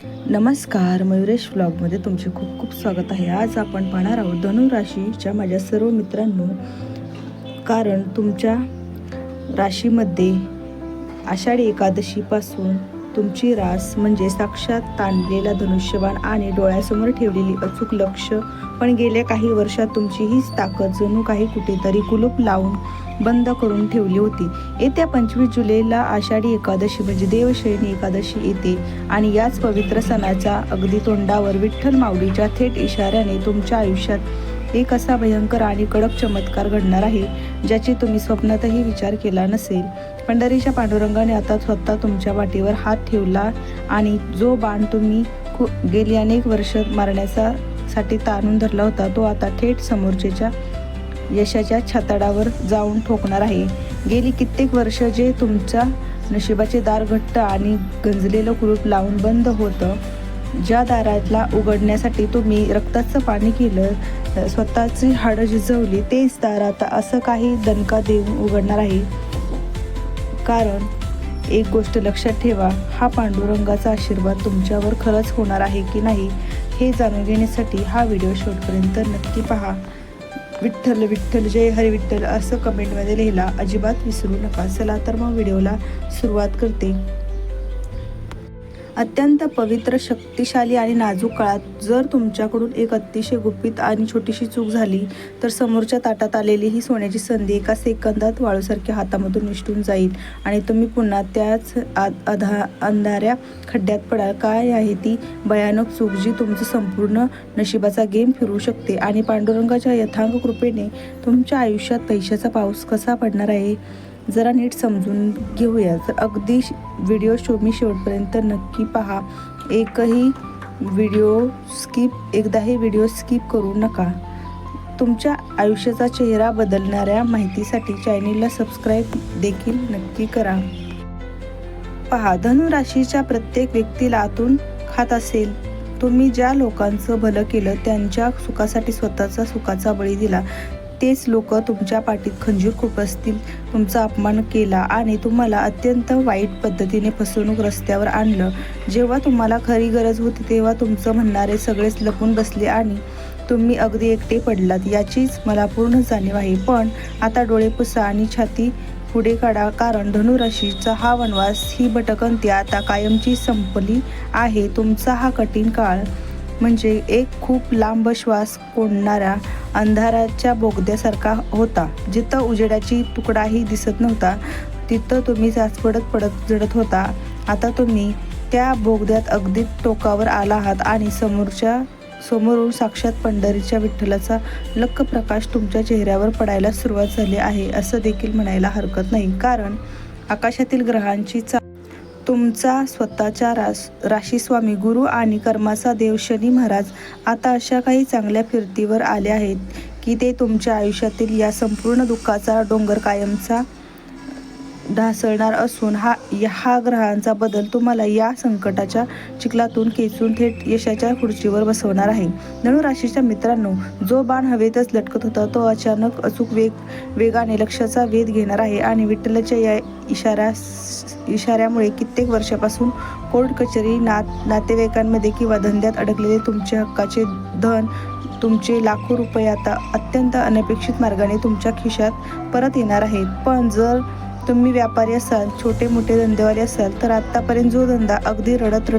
नमस्कार, मयुरेश व्लॉगमध्ये तुमचे खूप खूप स्वागत आहे. आज आपण पाहणार आहोत धनु राशीच्या माझ्या सर्व मित्रांनो, कारण तुमच्या राशीमध्ये आषाढी एकादशीपासून तुमची रास म्हणजे साक्षात ताणलेला धनुष्यबाण आणि डोळ्यासमोर ठेवलेली अचूक लक्ष, पण गेल्या काही वर्षात तुमची हीच ताकद जणू काही कुठेतरी कुलूप लावून बंद करून ठेवली होती. येत्या 25 जुलैला आषाढी एकादशी म्हणजे देवशयनी एकादशी येते आणि याच पवित्र सणाच्या अगदी तोंडावर विठ्ठल माऊलीच्या थेट इशाऱ्याने तुमच्या आयुष्यात एक असा भयंकर आणि कडक चमत्कार घडणार आहे, ज्याची तुम्ही स्वप्नातही विचार केला नसेल. पंढरीच्या पांडुरंगाने आता स्वतः तुमच्या वाटेवर हात ठेवला आणि जो बाण तुम्ही गेली अनेक वर्ष मारण्यासाठी ताणून धरला होता, तो आता थेट समोरच्या यशाच्या छाताडावर जाऊन ठोकणार आहे. गेली कित्येक वर्ष जे तुमच्या नशिबाचे दार घट्ट आणि गंजलेलं कुलूप लावून बंद होतं, ज्या दाराला उघडण्यासाठी तुम्ही रक्ताचं पाणी केलं, स्वतःची हाडं झिजवली, तेच दार आता असं काही दणका देऊन उघडणार आहे. कारण एक गोष्ट लक्षात ठेवा, हा पांडुरंगाचा आशीर्वाद तुमच्यावर खरंच होणार आहे की नाही हे जाणून घेण्यासाठी हा व्हिडिओ शेवटपर्यंत नक्की पहा. विठ्ठल विठ्ठल जय हरी विठ्ठल असं कमेंटमध्ये लिहायला अजिबात विसरू नका. चला तर मग व्हिडिओला सुरुवात करते. अत्यंत पवित्र, शक्तिशाली आणि नाजूक काळात जर तुमच्याकडून एक अतिशय गुपित आणि छोटीशी चूक झाली, तर समोरच्या ताटात आलेली ही सोन्याची संधी एका सेकंदात वाळूसारख्या हातामधून निसटून जाईल आणि तुम्ही पुन्हा त्याच अंधाऱ्या खड्ड्यात पडाल. काय आहे ती भयानक चूक जी तुमचं संपूर्ण नशिबाचा गेम फिरवू शकते आणि पांडुरंगाच्या यथांग कृपेने तुमच्या आयुष्यात पैशाचा पाऊस कसा पडणार आहे, जरा नीट समजून घेऊया. तर अगदी व्हिडिओ शेवटपर्यंत नक्की पहा. एकदाही व्हिडिओ स्किप करू नका. तुमच्या आयुष्याचा चेहरा बदलणाऱ्या माहितीसाठी चॅनेलला सबस्क्राईब देखील नक्की करा. पहा, धनु राशीच्या प्रत्येक व्यक्तीला आतून खात असेल. तुम्ही ज्या लोकांचं भलं केलं, त्यांच्या सुखासाठी स्वतःचा सुखाचा बळी दिला, तेच लोक तुमच्या पाठीत खंजीर खुपसतील. तुमचा अपमान केला आणि तुम्हाला अत्यंत वाईट पद्धतीने फसवणूक रस्त्यावर आणलं. जेव्हा तुम्हाला खरी गरज होती, तेव्हा तुमचं म्हणणारे सगळेच लपून बसले आणि तुम्ही अगदी एकटे पडलात, याचीच मला पूर्ण जाणीव आहे. पण आता डोळे पुसा आणि छाती पुढे काढा, कारण धनु राशीचा हा वनवास, ही भटकंती आता कायमची संपली आहे. तुमचा हा कठीण काळ म्हणजे एक खूप लांब श्वास कोंडणाऱ्या अंधाराच्या बोगद्यासारखा होता. जिथं उजेडाची तुकडाही दिसत नव्हता, तिथं तुम्ही पडत जडत होता. आता तुम्ही त्या बोगद्यात अगदी टोकावर आला आहात आणि समोरून साक्षात पंढरीच्या विठ्ठलाचा लख प्रकाश तुमच्या चेहऱ्यावर पडायला सुरुवात झाली आहे, असं देखील म्हणायला हरकत नाही. कारण आकाशातील ग्रहांची तुमचा स्वतःचा राशीस्वामी गुरु आणि कर्माचा देव शनी महाराज आता अशा काही चांगल्या फिरतीवर आले आहेत की ते तुमच्या आयुष्यातील या संपूर्ण दुःखाचा डोंगर कायमचा ढासळणार असून हा ग्रहांचा बदल तुम्हाला या संकटाच्या चिखलातून खेचून थेट यशाच्या खुर्चीवर बसवणार आहे. धनु राशीच्या मित्रांनो, जो बाण हवेतच लटकत होता, तो अचानक अचूक वेगाने लक्षाचा वेध घेणार आहे आणि विठ्ठलाच्या या इशाऱ्यामुळे कित्येक वर्षापासून कोर्ट कचेरी, नातेवाईकांमध्ये किंवा धंद्यात अडकलेले तुमचे हक्काचे धन, तुमचे लाखो रुपये आता अत्यंत अनपेक्षित मार्गाने तुमच्या खिशात परत येणार आहेत. पण जर तुम्ही व्यापारी असाल, छोटे मोठे धंदेवाले असाल, तर आत्तापर्यंत जो धंदा अगदी रडत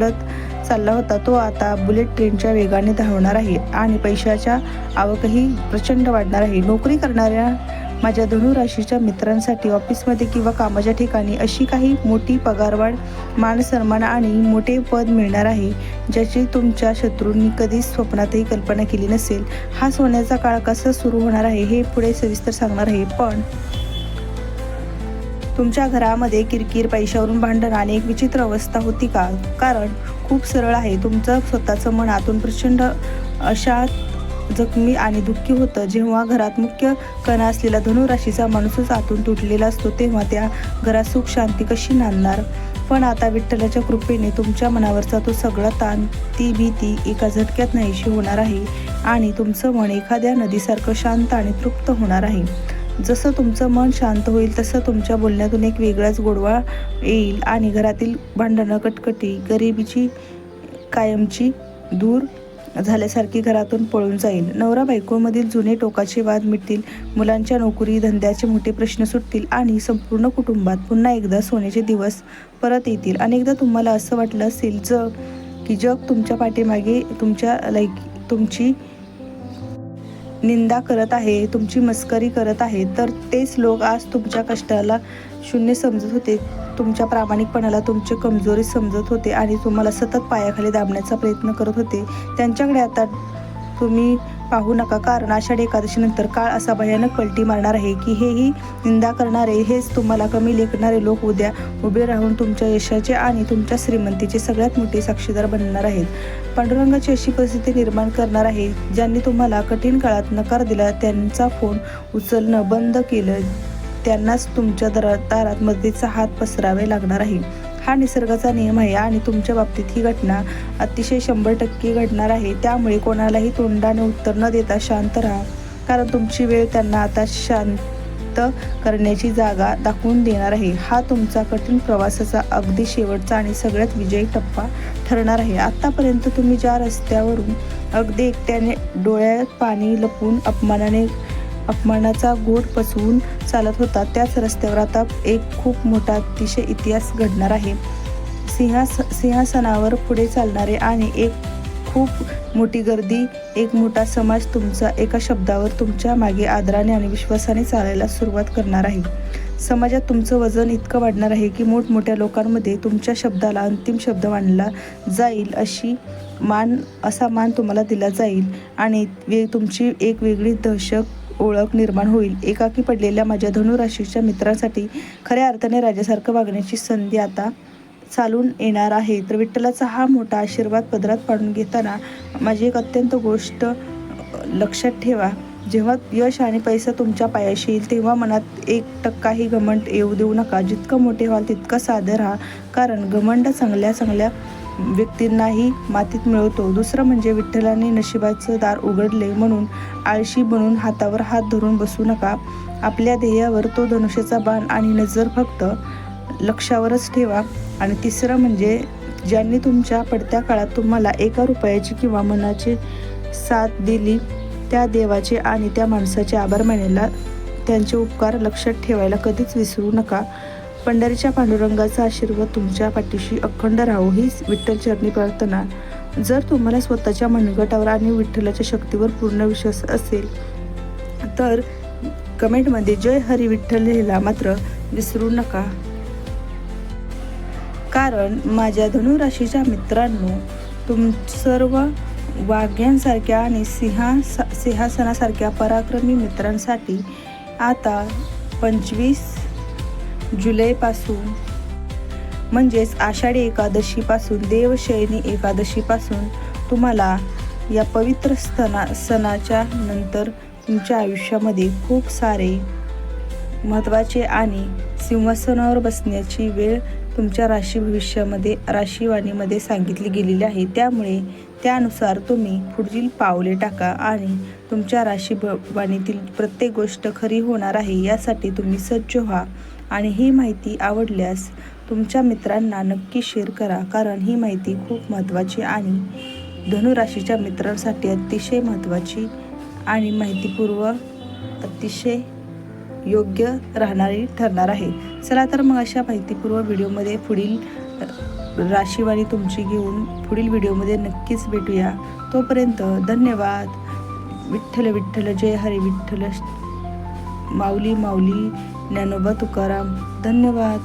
चालला होता, तो आता बुलेट ट्रेनच्या वेगाने धावणार आहे आणि पैशाच्या आवकही प्रचंड वाढणार आहे. नोकरी करणाऱ्या माझ्या धनु राशीच्या मित्रांसाठी ऑफिसमध्ये किंवा कामाच्या ठिकाणी अशी काही मोठी पगारवाढ, मान सन्मान आणि मोठे पद मिळणार आहे, ज्याची तुमच्या शत्रूंनी कधीच स्वप्नातही कल्पना केली नसेल. हा सोन्याचा काळ कसा सुरू होणार आहे हे पुढे सविस्तर सांगणार आहे. पण तुमच्या घरामध्ये किरकिर, पैशावरून भांडण आणि एक विचित्र अवस्था होती का? कारण खूप सरळ आहे. तुमचं स्वतःचं मन आतून प्रचंड अशा जखमी आणि दुःखी होतं. जेव्हा घरात मुख्य कणा असलेला धनु राशीचा माणूसच आतून तुटलेला असतो, तेव्हा त्या घरात सुख शांती कशी नांदणार? पण आता विठ्ठलाच्या कृपेने तुमच्या मनावरचा तो सगळा ताण, ती भीती एका झटक्यात नाहीशी होणार आहे आणि तुमचं मन एखाद्या नदीसारखं शांत आणि तृप्त होणार आहे. जसं तुमचं मन शांत होईल, तसं तुमच्या बोलण्यातून एक वेगळाच गोडवा येईल आणि घरातील भांडणं, कटकटी, गरिबीची कायमची दूर झाल्यासारखी घरातून पळून जाईल. नवरा बायकोमधील जुने टोकाचे वाद मिटतील, मुलांच्या नोकरी धंद्याचे मोठे प्रश्न सुटतील आणि संपूर्ण कुटुंबात पुन्हा एकदा सोन्याचे दिवस परत येतील. अनेकदा तुम्हाला असं वाटलं असेल की जग तुमच्या पाठीमागे तुमची निंदा करत आहे, तुमची मस्करी करत आहे. तर तेच लोक आज तुमच्या कष्टाला शून्य समजत होते, तुमच्या प्रामाणिकपणाला तुमची कमजोरी समजत होते आणि तुम्हाला सतत पायाखाली दाबण्याचा प्रयत्न करत होते. त्यांच्याकडे आता तुम्ही पाहू नका, कारण आषाढी एकादशीनंतर काळ असा भयानक पलटी मारणार आहे की हेही निंदा करणारे, हेच तुम्हाला कमी लेखणारे लोक उद्या उभे राहून तुमच्या यशाचे आणि तुमच्या श्रीमंतीचे सगळ्यात मोठे साक्षीदार बनणार आहेत. पांडुरंगाची अशी परिस्थिती निर्माण करणार आहे, ज्यांनी तुम्हाला कठीण काळात नकार दिला, त्यांचा फोन उचलणं बंद केलं, त्यांनाच तुमच्या दारात मदतीचा हात पसरावे लागणार आहे. हा निसर्गाचा नियम आहे आणि तुमच्या बाबतीत ही घटना अतिशय 100% घडणार आहे. त्यामुळे कोणालाही तोंडाने उत्तर न देता शांत राहा, कारण तुमची वेळ त्यांना आता शांत करण्याची जागा दाखवून देणार आहे. हा तुमचा कठीण प्रवासाचा अगदी शेवटचा आणि सगळ्यात विजयी टप्पा ठरणार आहे. आतापर्यंत तुम्ही ज्या रस्त्यावरून अगदी एकट्याने डोळ्यात पाणी लपवून अपमानाचा घोट पसवून चालत होता, त्याच रस्त्यावर आता एक खूप मोठा अतिशय इतिहास घडणार आहे. सिंहासनावर पुढे चालणारे आणि एक खूप मोठी गर्दी, एक मोठा समाज तुमचा एका शब्दावर तुमच्या मागे आदराने आणि विश्वासाने चालायला सुरुवात करणार आहे. समाजात तुमचं वजन इतकं वाढणार आहे की मोठमोठ्या लोकांमध्ये तुमच्या शब्दाला अंतिम शब्द मानला जाईल, असा मान तुम्हाला दिला जाईल आणि तुमची एक वेगळी दहशत ओळख निर्माण होईल. एकाकी पडलेल्या माझ्या धनुराशीच्या मित्रांसाठी खऱ्या अर्थाने राजासारखं वागण्याची संधी आता चालून येणार आहे. तर विठ्ठलाचा हा मोठा आशीर्वाद पदरात पाडून घेताना माझी एक अत्यंत गोष्ट लक्षात ठेवा, जेव्हा यश आणि पैसा तुमच्या पायाशी येईल तेव्हा मनात 1% घमंड येऊ देऊ नका. जितकं मोठे व्हाल तितकं साधं राहा, कारण घमंड चांगल्या व्यक्तींनाही मातीत मिळवतो. दुसरं म्हणजे विठ्ठलाने नशिबाचं दार उघडले म्हणून आळशी बनून हातावर हात धरून बसू नका. आपल्या ध्येयावर तो धनुष्याचा बाण आणि नजर फक्त लक्ष्यावरच ठेवा. आणि तिसरं म्हणजे ज्यांनी तुमच्या पडत्या काळात तुम्हाला 1 रुपयाची किंवा मनाची साथ दिली, त्या देवाचे आणि त्या माणसाचे आभार मानायला, त्यांचे उपकार लक्षात ठेवायला कधीच विसरू नका. पंढरीच्या पांडुरंगाचा आशीर्वाद तुमच्या पाठीशी अखंड राहो, हीच विठ्ठल चरणी प्रार्थना. जर तुम्हाला स्वतःच्या मनगटावर आणि विठ्ठलाच्या शक्तीवर पूर्ण विश्वास असेल तर कमेंटमध्ये जय हरी विठ्ठल लिहायला मात्र विसरू नका. कारण माझ्या धनुराशीच्या मित्रांनो, सर्व वाघ्यांसारख्या आणि सिंहासनासारख्या पराक्रमी मित्रांसाठी आता 25 जुलैपासून म्हणजेच आषाढी एकादशीपासून देवशयनी एकादशीपासून तुम्हाला या पवित्र सणाच्या नंतर तुमच्या आयुष्यामध्ये खूप सारे महत्त्वाचे आणि सिंहासनावर बसण्याची वेळ तुमच्या राशीवाणीमध्ये सांगितली गेलेली आहे. त्यामुळे त्यानुसार तुम्ही पुढील पावले टाका आणि तुमच्या राशीवाणीतील प्रत्येक गोष्ट खरी होणार आहे, यासाठी तुम्ही सज्ज व्हा. आणि ही माहिती आवडल्यास तुमच्या मित्रांना नक्की शेअर करा, कारण ही माहिती खूप महत्त्वाची आणि धनुराशीच्या मित्रांसाठी अतिशय महत्त्वाची आणि माहितीपूर्व अतिशय योग्य राहणारी ठरणार आहे. चला तर मग अशा माहितीपूर्व व्हिडिओमध्ये पुढील राशीवाणी तुमची घेऊन पुढील व्हिडिओमध्ये नक्कीच भेटूया. तोपर्यंत धन्यवाद. विठ्ठल विठ्ठल जय हरी विठ्ठल. माऊली माऊली ज्ञानोबा तुकाराम. धन्यवाद.